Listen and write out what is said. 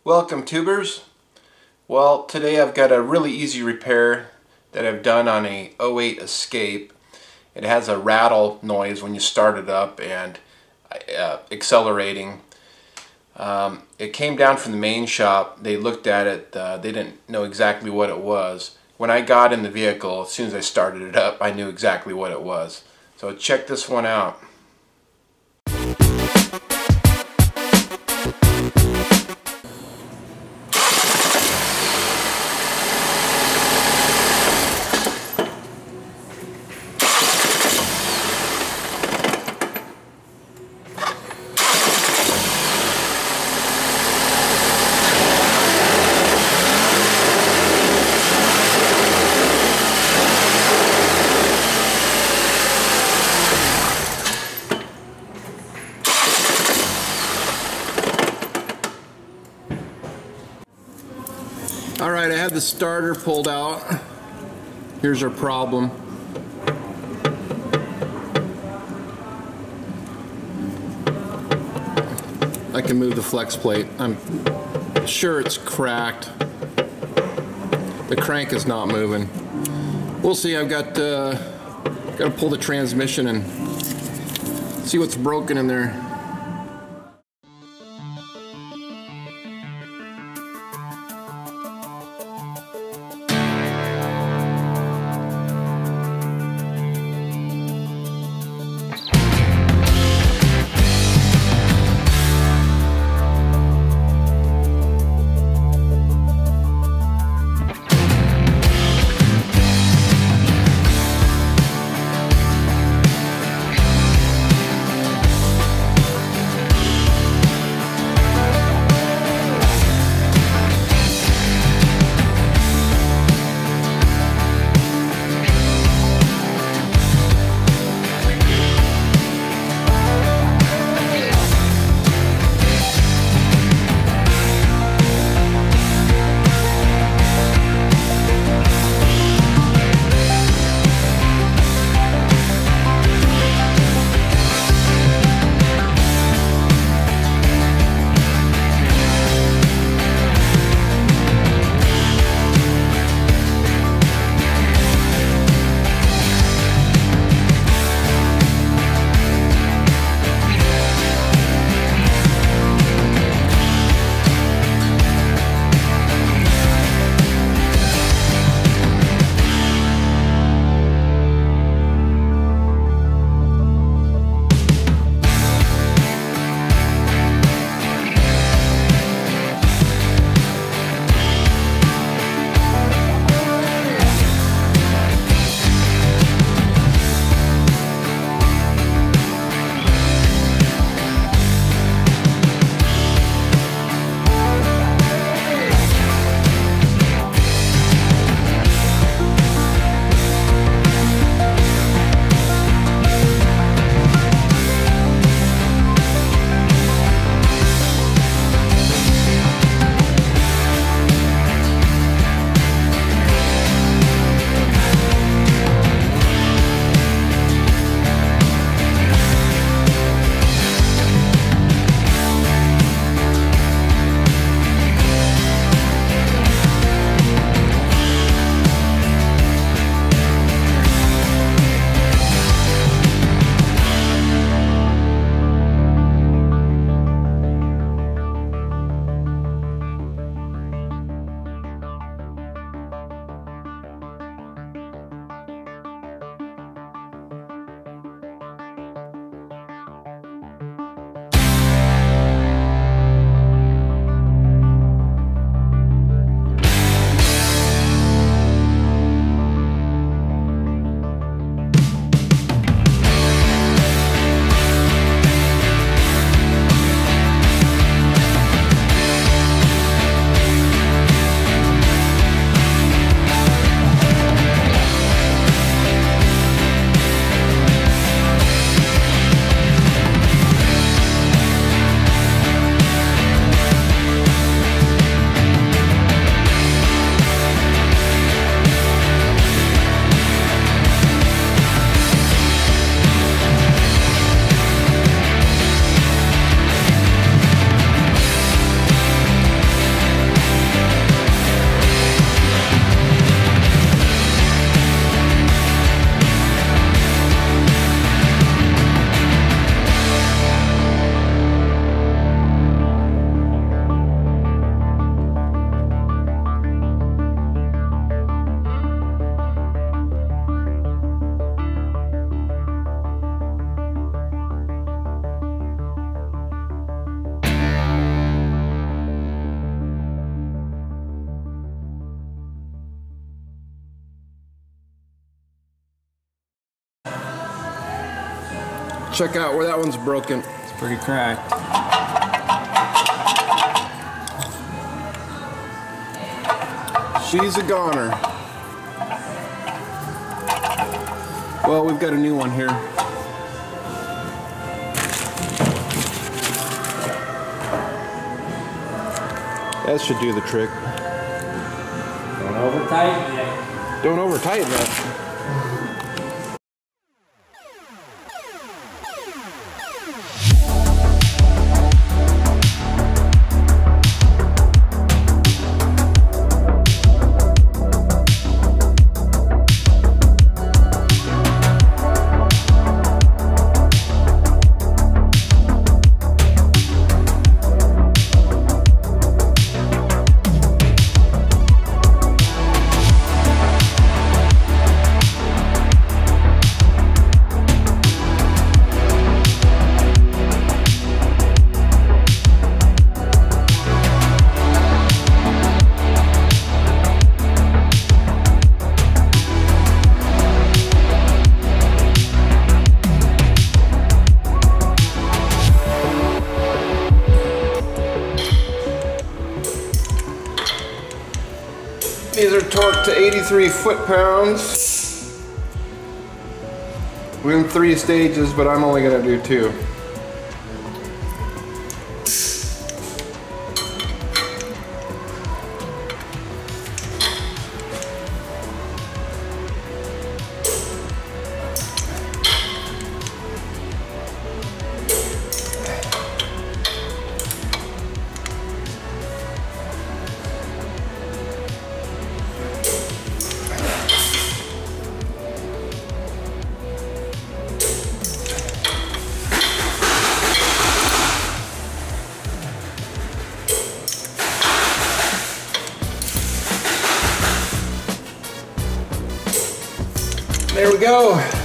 Welcome, tubers. Well, today I've got a really easy repair that I've done on a '08 Escape. It has a rattle noise when you start it up and accelerating. It came down from the main shop. They looked at it. They didn't know exactly what it was. When I got in the vehicle, as soon as I started it up, I knew exactly what it was. So check this one out. Alright, I have the starter pulled out. Here's our problem. I can move the flex plate. I'm sure it's cracked. The crank is not moving. We'll see. I've got to pull the transmission and see what's broken in there. check out where that one's broken. It's pretty cracked. She's a goner. Well, we've got a new one here. That should do the trick. Don't over tighten it. Don't over tighten it. These are torqued to 83 foot-pounds. We're in 3 stages, but I'm only going to do 2. There we go.